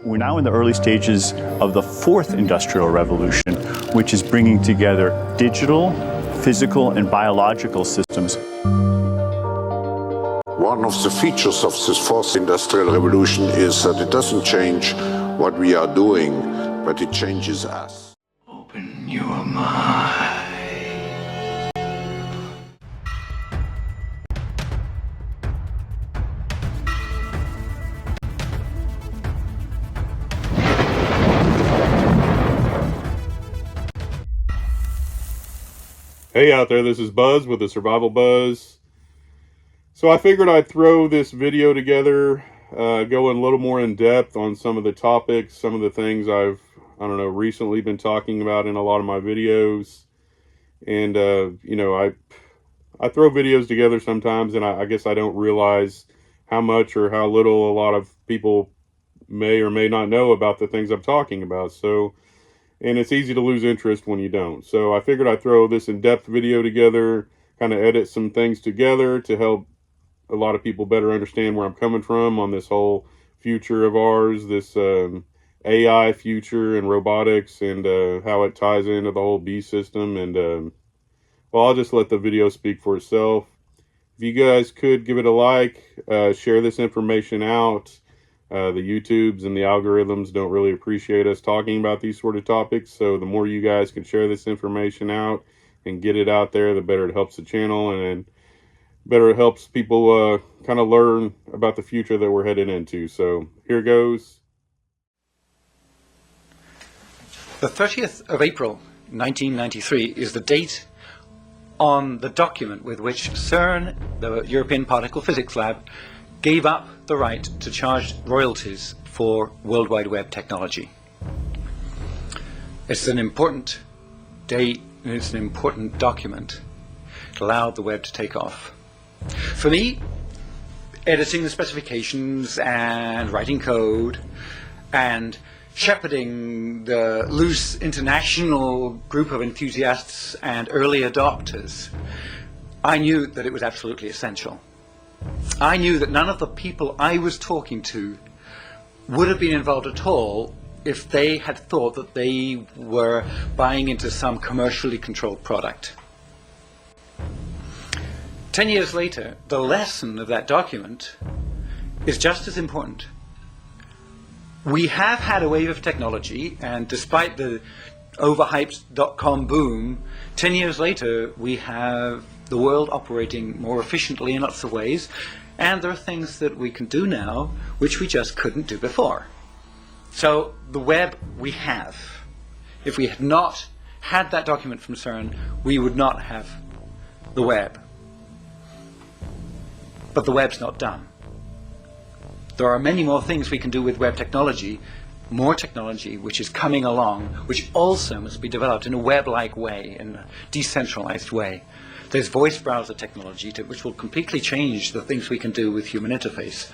We're now in the early stages of the fourth industrial revolution, which is bringing together digital, physical, and biological systems. One of the features of this fourth industrial revolution is that it doesn't change what we are doing, but it changes us. Open your mind. Hey out there, this is Buzz with TheSurvivalBuzz. So I figured I'd throw this video together, go a little more in depth on some of the topics, some of the things I've, recently been talking about in a lot of my videos. And, I throw videos together sometimes, and I guess I don't realize how much or how little a lot of people may or may not know about the things I'm talking about. And it's easy to lose interest when you don't. So I figured I'd throw this in-depth video together, kind of edit some things together to help a lot of people better understand where I'm coming from on this whole future of ours, this AI future and robotics, and how it ties into the whole B system. And well, I'll just let the video speak for itself. If you guys could give it a like, share this information out. The YouTubes and the algorithms don't really appreciate us talking about these sort of topics. So the more you guys can share this information out and get it out there, the better it helps the channel, and better it helps people kind of learn about the future that we're headed into. So here goes. The 30th of April 1993 is the date on the document with which CERN, the European Particle Physics Lab, gave up the right to charge royalties for World Wide Web technology. It's an important date, and it's an important document. It allowed the web to take off. For me, editing the specifications and writing code and shepherding the loose international group of enthusiasts and early adopters, I knew that it was absolutely essential. I knew that none of the people I was talking to would have been involved at all if they had thought that they were buying into some commercially controlled product. 10 years later, the lesson of that document is just as important. We have had a wave of technology, and despite the overhyped .com boom, 10 years later we have the world operating more efficiently in lots of ways, and there are things that we can do now which we just couldn't do before. So the web we have. If we had not had that document from CERN, we would not have the web. But the web's not done. There are many more things we can do with web technology, more technology which is coming along, which also must be developed in a web-like way, in a decentralized way. There's voice browser technology which will completely change the things we can do with human interface.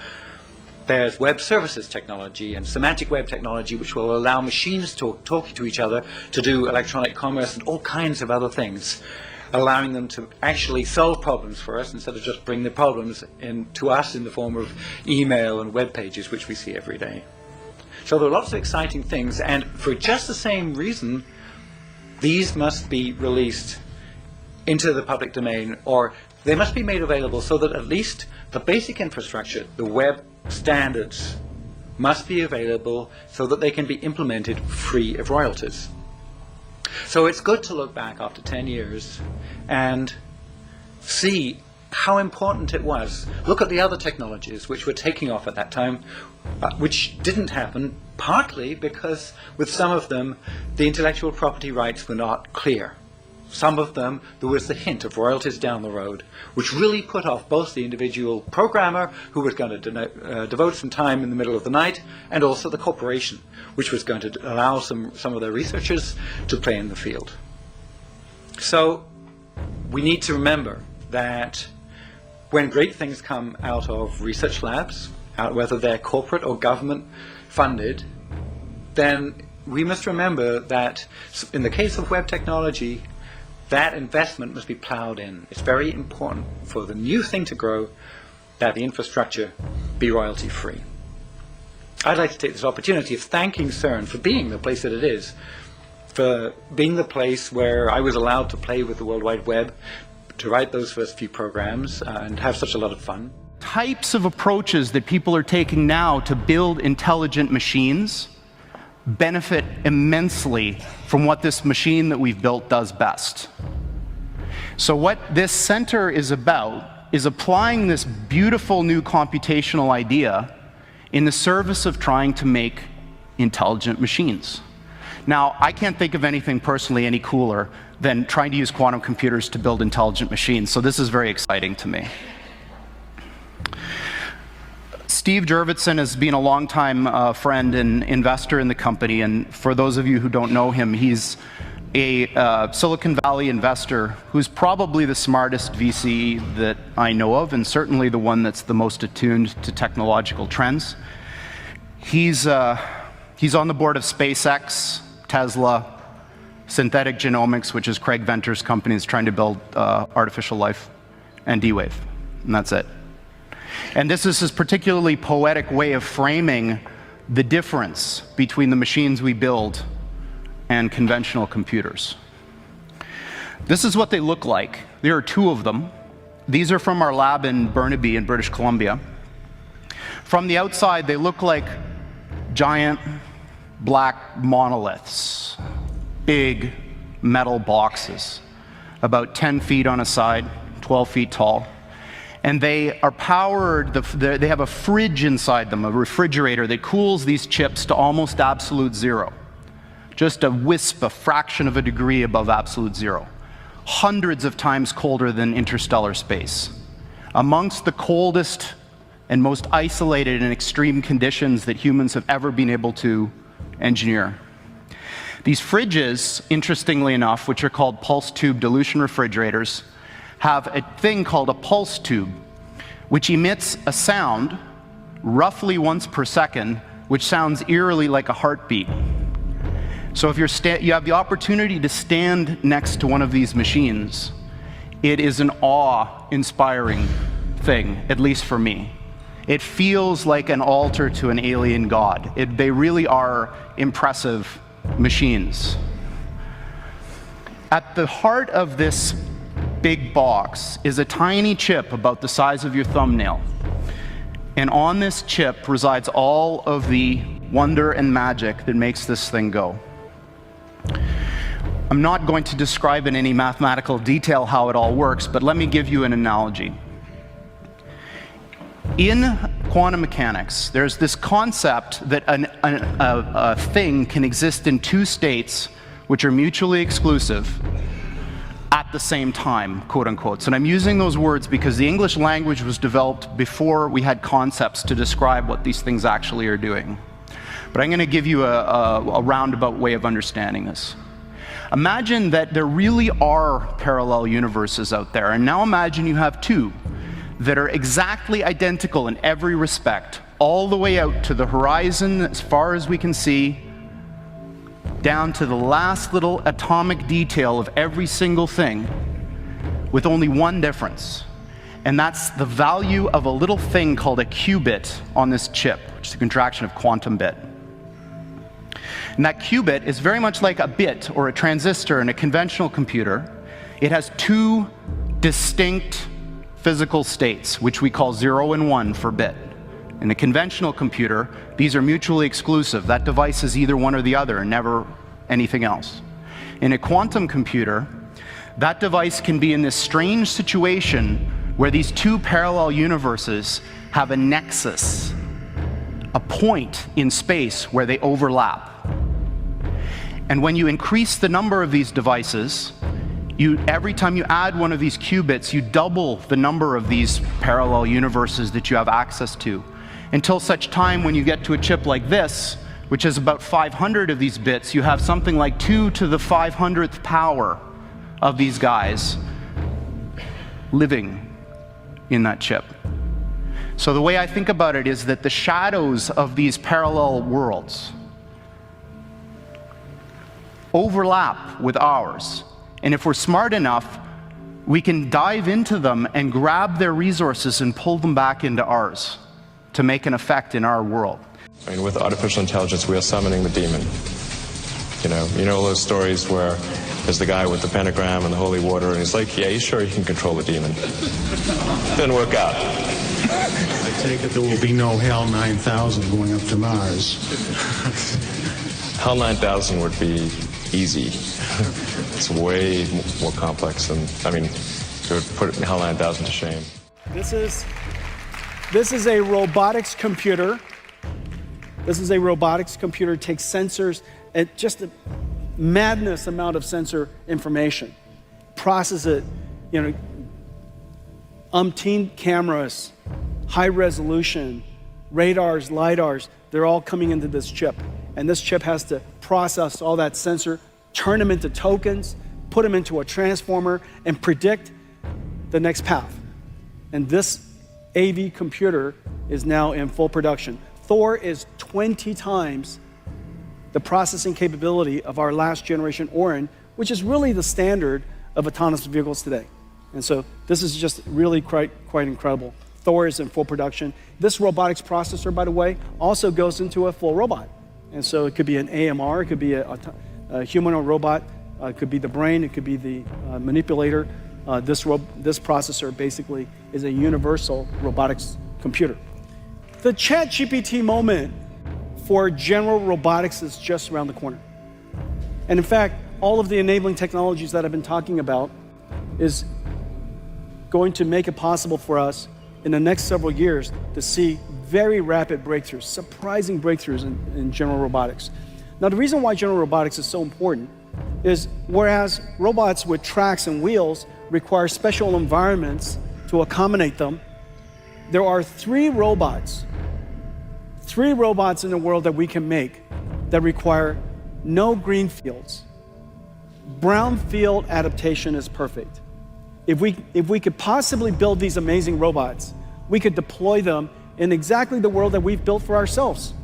There's web services technology and semantic web technology which will allow machines to talk to each other to do electronic commerce and all kinds of other things, allowing them to actually solve problems for us instead of just bring the problems to us in the form of email and web pages which we see every day. So there are lots of exciting things, and for just the same reason, these must be released into the public domain, or they must be made available so that at least the basic infrastructure, the web standards, must be available so that they can be implemented free of royalties. So it's good to look back after 10 years and see how important it was. Look at the other technologies which were taking off at that time, which didn't happen, partly because with some of them the intellectual property rights were not clear. Some of them, there was the hint of royalties down the road, which really put off both the individual programmer, who was going to devote some time in the middle of the night, and also the corporation, which was going to allow some of their researchers to play in the field. So we need to remember that when great things come out of research labs, whether they're corporate or government funded, then we must remember that in the case of web technology, that investment must be plowed in. It's very important for the new thing to grow that the infrastructure be royalty free. I'd like to take this opportunity of thanking CERN for being the place that it is, for being the place where I was allowed to play with the World Wide Web, to write those first few programs and have such a lot of fun. Types of approaches that people are taking now to build intelligent machines benefit immensely from what this machine that we've built does best. So what this center is about is applying this beautiful new computational idea in the service of trying to make intelligent machines. Now, I can't think of anything personally any cooler than trying to use quantum computers to build intelligent machines, so this is very exciting to me. Steve Jurvetson has been a longtime friend and investor in the company, and for those of you who don't know him, he's a Silicon Valley investor who's probably the smartest VC that I know of, and certainly the one that's the most attuned to technological trends. He's on the board of SpaceX, Tesla, Synthetic Genomics, which is Craig Venter's company, is trying to build artificial life, and D-Wave, and that's it. And this is his particularly poetic way of framing the difference between the machines we build and conventional computers. This is what they look like. There are two of them. These are from our lab in Burnaby in British Columbia. From the outside, they look like giant black monoliths, big metal boxes, about 10 feet on a side, 12 feet tall. And they are powered, they have a fridge inside them, a refrigerator that cools these chips to almost absolute zero. Just a wisp, a fraction of a degree above absolute zero. Hundreds of times colder than interstellar space. Amongst the coldest and most isolated and extreme conditions that humans have ever been able to engineer. These fridges, interestingly enough, which are called pulse tube dilution refrigerators, have a thing called a pulse tube, which emits a sound roughly once per second, which sounds eerily like a heartbeat. So if you have the opportunity to stand next to one of these machines, it is an awe-inspiring thing, at least for me. It feels like an altar to an alien god. They really are impressive machines. At the heart of this big box is a tiny chip about the size of your thumbnail. And on this chip resides all of the wonder and magic that makes this thing go. I'm not going to describe in any mathematical detail how it all works, but let me give you an analogy. In quantum mechanics, there's this concept that a thing can exist in two states which are mutually exclusive at the same time, quote unquote. And I'm using those words because the English language was developed before we had concepts to describe what these things actually are doing. But I'm going to give you a roundabout way of understanding this. Imagine that there really are parallel universes out there, and now imagine you have two that are exactly identical in every respect, all the way out to the horizon as far as we can see, down to the last little atomic detail of every single thing, with only one difference. And that's the value of a little thing called a qubit on this chip, which is a contraction of quantum bit. And that qubit is very much like a bit or a transistor in a conventional computer. It has two distinct physical states, which we call 0 and 1 for bit. In a conventional computer, these are mutually exclusive. That device is either one or the other, and never anything else. In a quantum computer, that device can be in this strange situation where these two parallel universes have a nexus, a point in space where they overlap. And when you increase the number of these devices, every time you add one of these qubits, you double the number of these parallel universes that you have access to, until such time when you get to a chip like this, which has about 500 of these bits, you have something like 2 to the 500th power of these guys living in that chip. So the way I think about it is that the shadows of these parallel worlds overlap with ours. And if we're smart enough, we can dive into them and grab their resources and pull them back into ours to make an effect in our world. I mean, with artificial intelligence, we are summoning the demon. You know those stories where there's the guy with the pentagram and the holy water, and he's like, yeah, you sure you can control the demon? Didn't work out. I take it there will be no HAL 9000 going up to Mars. HAL 9000 would be easy. It's way more complex than, it would put HAL 9000 to shame. This is a robotics computer. This is a robotics computer. It takes sensors and just a madness amount of sensor information, process it, umpteen cameras, high resolution, radars, lidars, they're all coming into this chip. And this chip has to process all that sensor, turn them into tokens, put them into a transformer, and predict the next path. And this AV computer is now in full production. Thor is 20 times the processing capability of our last generation Orin, which is really the standard of autonomous vehicles today. And so this is just really quite incredible. Thor is in full production. This robotics processor, by the way, also goes into a full robot. And so it could be an AMR, it could be a humanoid robot, it could be the brain, it could be the manipulator. This processor basically is a universal robotics computer. The ChatGPT moment for general robotics is just around the corner. And in fact, all of the enabling technologies that I've been talking about is going to make it possible for us in the next several years to see very rapid breakthroughs, surprising breakthroughs in general robotics. Now, the reason why general robotics is so important is whereas robots with tracks and wheels require special environments to accommodate them, there are three robots in the world that we can make that require no green fields. Brownfield adaptation is perfect. If we could possibly build these amazing robots, we could deploy them in exactly the world that we've built for ourselves.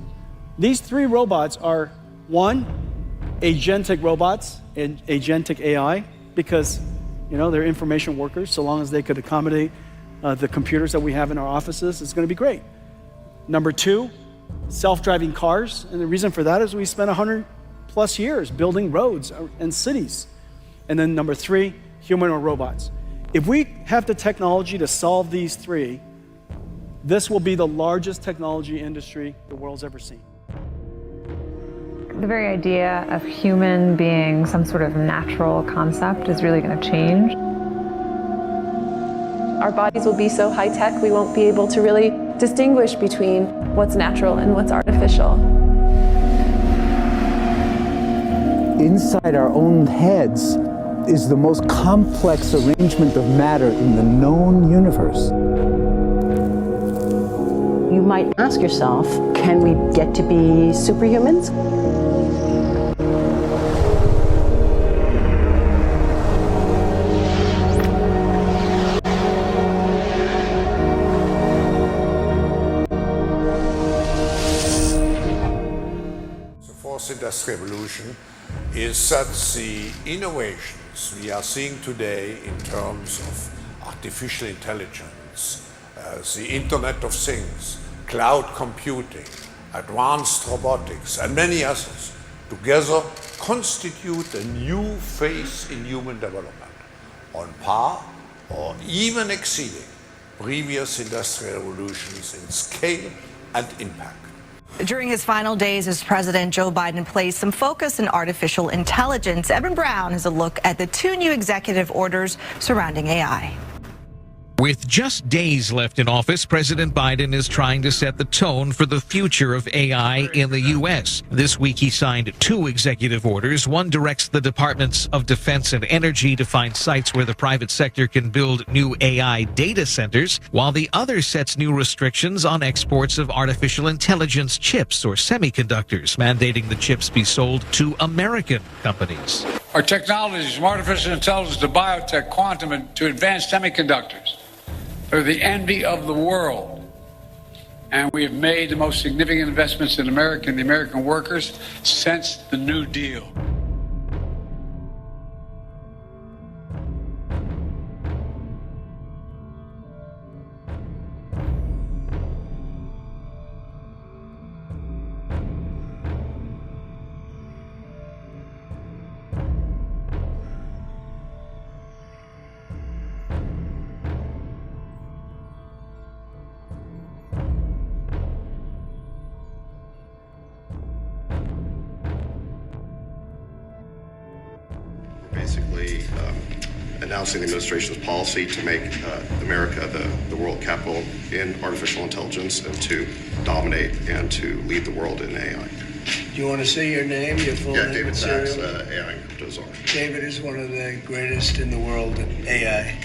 These three robots are, one, agentic robots and agentic AI, because they're information workers. So long as they could accommodate the computers that we have in our offices, it's going to be great. Number two, self-driving cars. And the reason for that is we spent 100+ years building roads and cities. And then number three, humanoid robots. If we have the technology to solve these three, this will be the largest technology industry the world's ever seen. The very idea of human being some sort of natural concept is really going to change. Our bodies will be so high-tech, we won't be able to really distinguish between what's natural and what's artificial. Inside our own heads is the most complex arrangement of matter in the known universe. You might ask yourself, can we get to be superhumans? The fourth industrial revolution is that the innovations we are seeing today in terms of artificial intelligence, the Internet of Things, cloud computing, advanced robotics, and many others, together constitute a new phase in human development, on par or even exceeding previous industrial revolutions in scale and impact. During his final days as president, Joe Biden placed some focus on artificial intelligence. Evan Brown has a look at the two new executive orders surrounding AI. With just days left in office, President Biden is trying to set the tone for the future of AI in the U.S. This week, he signed two executive orders. One directs the Departments of Defense and Energy to find sites where the private sector can build new AI data centers, while the other sets new restrictions on exports of artificial intelligence chips or semiconductors, mandating the chips be sold to American companies. Our technologies, from artificial intelligence to biotech, quantum, and to advanced semiconductors, are the envy of the world. And we have made the most significant investments in America and the American workers since the New Deal. basically announcing the administration's policy to make America the world capital in artificial intelligence and to dominate and to lead the world in AI. Do you want to say your name, your full name? Yeah, David Sachs, material? AI and Crypto Czar. David is one of the greatest in the world in AI.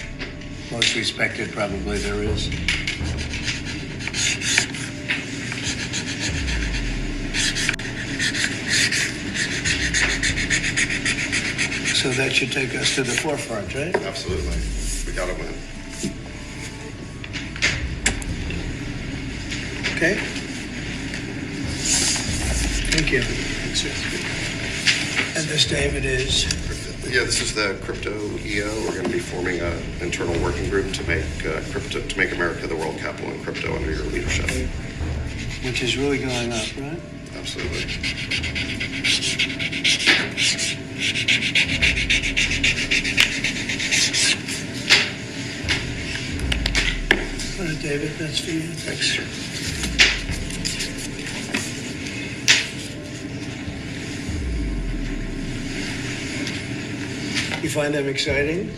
Most respected probably there is. So that should take us to the forefront, right? Absolutely. We got to win. Okay. Thank you. And this, David, is? Yeah, this is the Crypto EO. We're going to be forming an internal working group to make to make America the world capital in crypto under your leadership. Which is really going up, right? Absolutely. All right, David, that's for you. Thanks, sir. You find them exciting?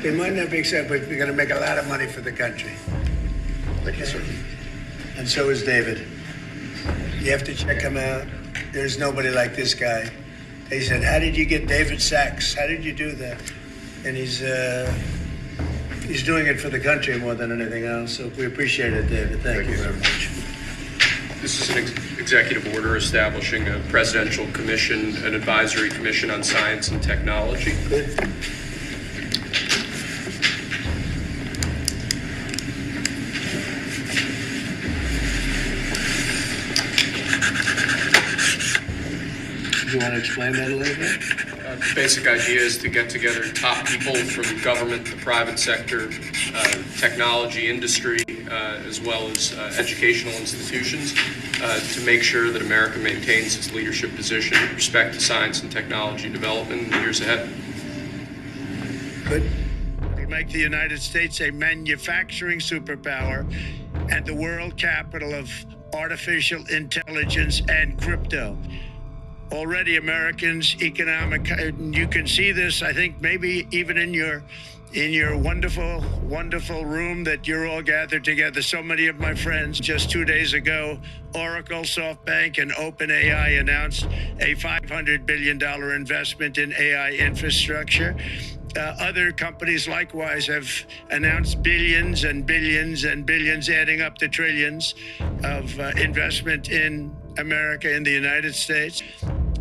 They might not be exciting, but we're going to make a lot of money for the country. Thank you, sir. And so is David. You have to check him out. There's nobody like this guy. They said, how did you get David Sachs? How did you do that? And he's doing it for the country more than anything else. So we appreciate it, David. Thank you very much. This is an executive order establishing a presidential commission, an advisory commission on science and technology. Good. You want to explain that a little bit? The basic idea is to get together top people from government, the private sector, technology industry, as well as educational institutions, to make sure that America maintains its leadership position with respect to science and technology development in the years ahead. Good. It'll make the United States a manufacturing superpower and the world capital of artificial intelligence and crypto. Already Americans' economic, you can see this, I think, maybe even in your wonderful, wonderful room that you're all gathered together. So many of my friends, just 2 days ago, Oracle, SoftBank, and OpenAI announced a $500 billion investment in AI infrastructure. Other companies likewise have announced billions and billions and billions, adding up to trillions of investment in America, in the United States.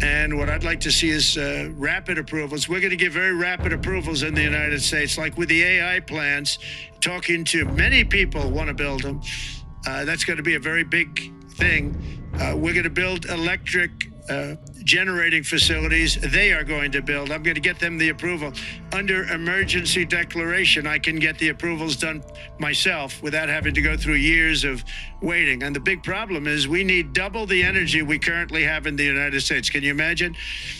And what I'd like to see is rapid approvals. We're going to give very rapid approvals in the United States, like with the AI plants, talking to many people want to build them. That's going to be a very big thing. We're going to build electric generating facilities. They are going to build. I'm going to get them the approval. Under emergency declaration, I can get the approvals done myself without having to go through years of waiting. And the big problem is we need double the energy we currently have in the United States. Can you imagine?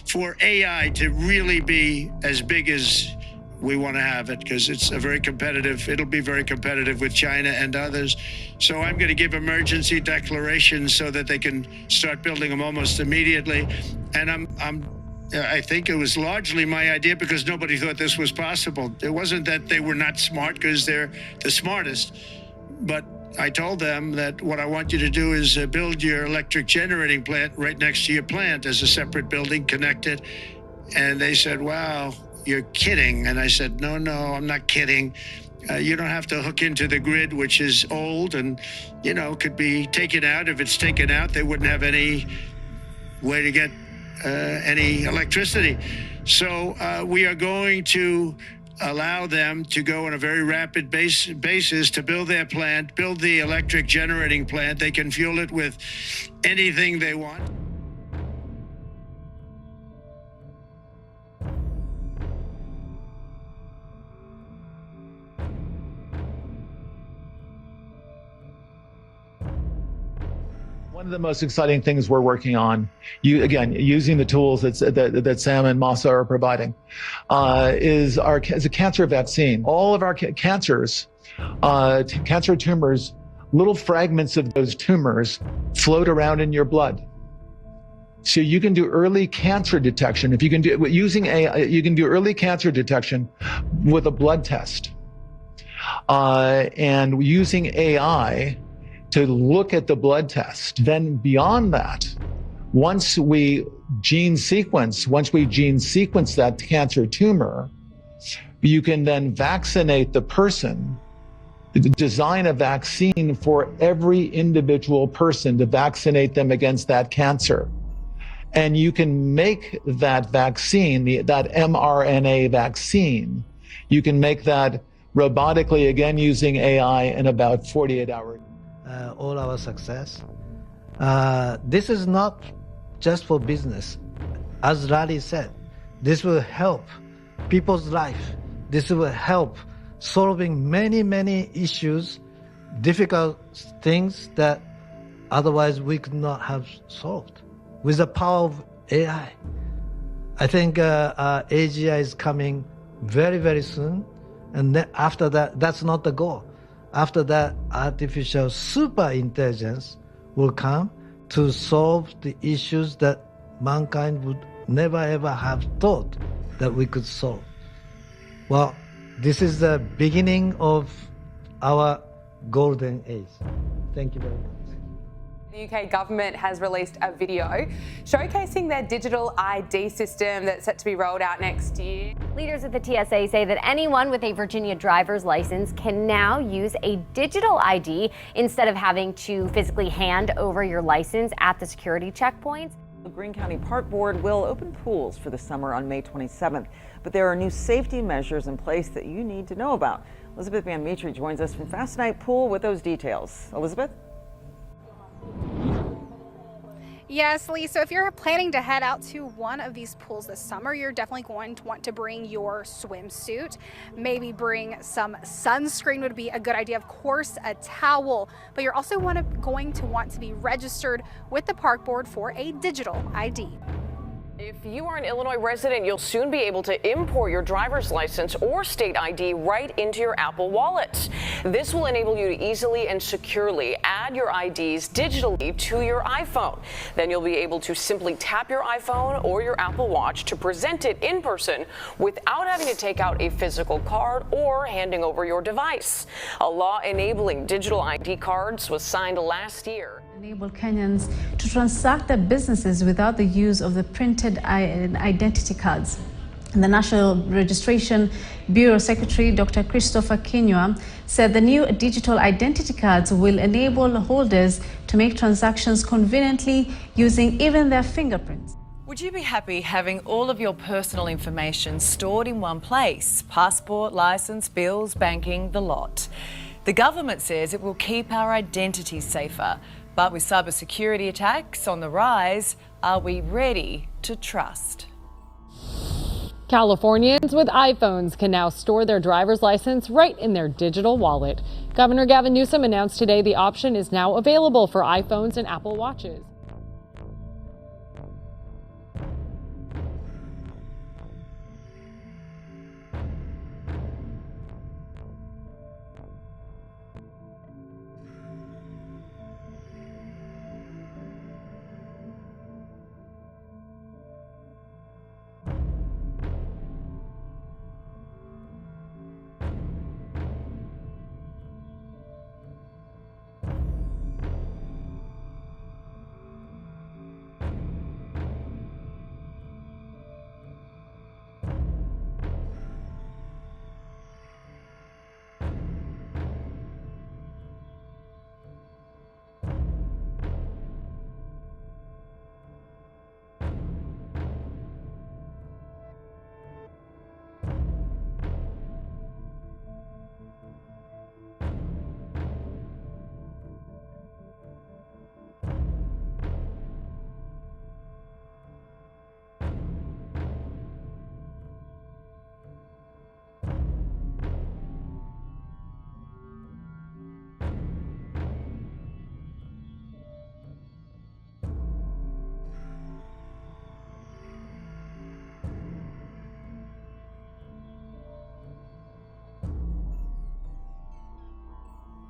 For AI to really be as big as we want to have it, because it's a very competitive, it'll be very competitive with China and others. So I'm going to give emergency declarations so that they can start building them almost immediately. And I think it was largely my idea because nobody thought this was possible. It wasn't that they were not smart, because they're the smartest. But I told them that what I want you to do is build your electric generating plant right next to your plant as a separate building connected. And they said, wow, you're kidding. And I said, no, I'm not kidding. You don't have to hook into the grid, which is old and, could be taken out. If it's taken out, they wouldn't have any way to get any electricity. So we are going to allow them to go on a very rapid basis to build their plant, build the electric generating plant. They can fuel it with anything they want. One of the most exciting things we're working on, using the tools that Sam and Masa are providing, is a cancer vaccine. All of our cancers, cancer tumors, little fragments of those tumors float around in your blood. So you can do early cancer detection. If you can do using AI, you can do early cancer detection with a blood test. And using AI to look at the blood test. Then beyond that, once we gene sequence that cancer tumor, you can then vaccinate the person, design a vaccine for every individual person to vaccinate them against that cancer. And you can make that vaccine, that mRNA vaccine, you can make that robotically, again using AI, in about 48 hours. All our success. This is not just for business. As Larry said, this will help people's life. This will help solving many, many issues, difficult things that otherwise we could not have solved with the power of AI. I think AGI is coming very, very soon. And then after that, that's not the goal. After that, artificial super intelligence will come to solve the issues that mankind would never ever have thought that we could solve. Well, this is the beginning of our golden age. Thank you very much. The UK government has released a video showcasing their digital ID system that's set to be rolled out next year. Leaders at the TSA say that anyone with a Virginia driver's license can now use a digital ID instead of having to physically hand over your license at the security checkpoints. The Greene County Park Board will open pools for the summer on May 27th, but there are new safety measures in place that you need to know about. Elizabeth Van Metre joins us from Fast Night Pool with those details. Elizabeth? Yes, Lee. So if you're planning to head out to one of these pools this summer, you're definitely going to want to bring your swimsuit. Maybe bring some sunscreen would be a good idea. Of course, a towel. But you're also going to want to be registered with the park board for a digital ID. If you are an Illinois resident, you'll soon be able to import your driver's license or state ID right into your Apple Wallet. This will enable you to easily and securely add your IDs digitally to your iPhone. Then you'll be able to simply tap your iPhone or your Apple Watch to present it in person without having to take out a physical card or handing over your device. A law enabling digital ID cards was signed last year. Enable Kenyans to transact their businesses without the use of the printed identity cards. The National Registration Bureau Secretary, Dr. Christopher Kinyua, said the new digital identity cards will enable holders to make transactions conveniently using even their fingerprints. Would you be happy having all of your personal information stored in one place? Passport, license, bills, banking, the lot. The government says it will keep our identities safer. But with cybersecurity attacks on the rise, are we ready to trust? Californians with iPhones can now store their driver's license right in their digital wallet. Governor Gavin Newsom announced today the option is now available for iPhones and Apple Watches.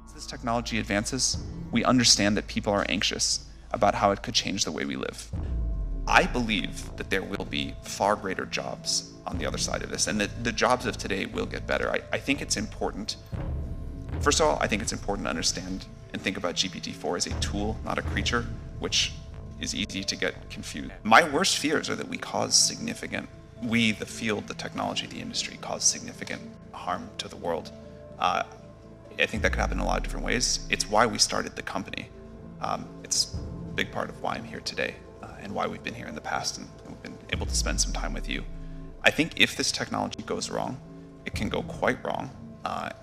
As this technology advances, we understand that people are anxious about how it could change the way we live. I believe that there will be far greater jobs on the other side of this, and that the jobs of today will get better. I think it's important. First of all, I think it's important to understand and think about GPT-4 as a tool, not a creature, which is easy to get confused. My worst fears are that we, the field, the technology, the industry, cause significant harm to the world. I think that could happen in a lot of different ways. It's why we started the company. It's a big part of why I'm here today and why we've been here in the past and we've been able to spend some time with you. I think if this technology goes wrong, it can go quite wrong.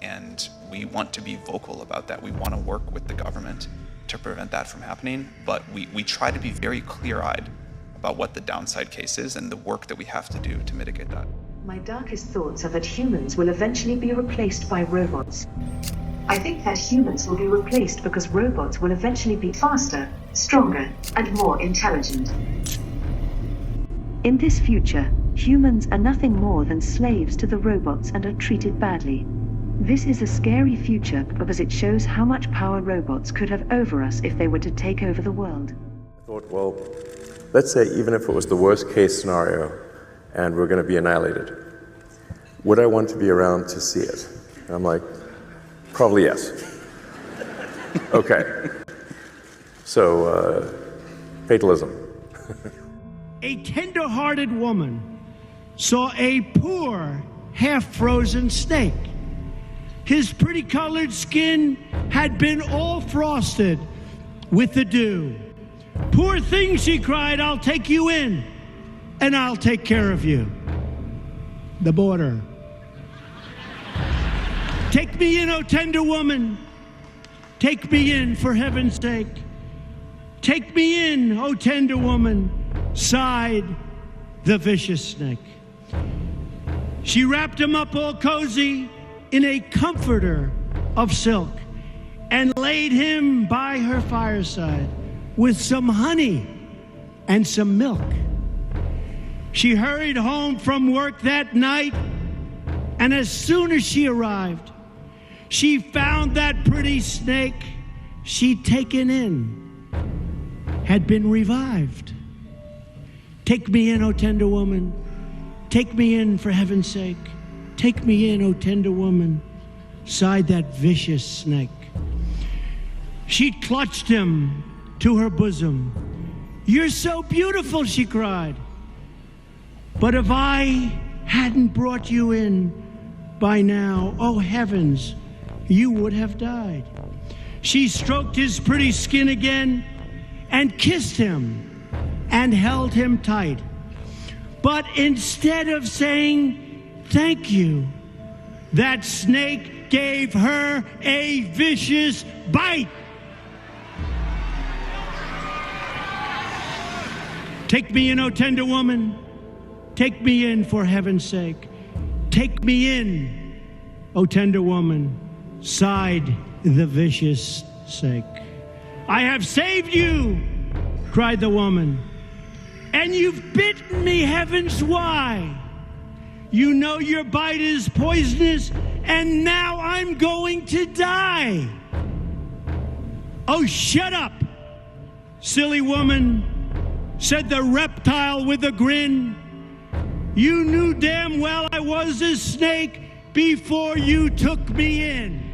And we want to be vocal about that. We want to work with the government to prevent that from happening, but we try to be very clear-eyed about what the downside case is and the work that we have to do to mitigate that. My darkest thoughts are that humans will eventually be replaced by robots. I think that humans will be replaced because robots will eventually be faster, stronger, and more intelligent. In this future, humans are nothing more than slaves to the robots and are treated badly. This is a scary future because it shows how much power robots could have over us if they were to take over the world. I thought, well, let's say even if it was the worst case scenario and we're going to be annihilated, would I want to be around to see it? And I'm like, probably yes. Okay. So, fatalism. A tender-hearted woman saw a poor, half-frozen snake. His pretty colored skin had been all frosted with the dew. Poor thing, she cried, I'll take you in, and I'll take care of you. The border. Take me in, oh tender woman. Take me in, for heaven's sake. Take me in, oh tender woman, sighed the vicious snake. She wrapped him up all cozy in a comforter of silk and laid him by her fireside with some honey and some milk. She hurried home from work that night, and as soon as she arrived, she found that pretty snake she'd taken in had been revived. Take me in, oh tender woman. Take me in, for heaven's sake. Take me in, oh tender woman, sighed that vicious snake. She clutched him to her bosom. You're so beautiful, she cried. But if I hadn't brought you in by now, oh heavens, you would have died. She stroked his pretty skin again and kissed him and held him tight. But instead of saying thank you, that snake gave her a vicious bite. Take me in, oh tender woman. Take me in, for heaven's sake. Take me in, oh tender woman, sighed the vicious snake. I have saved you, cried the woman, and you've bitten me, heavens, why? You know your bite is poisonous, and now I'm going to die. Oh, shut up, silly woman, said the reptile with a grin. You knew damn well I was a snake before you took me in.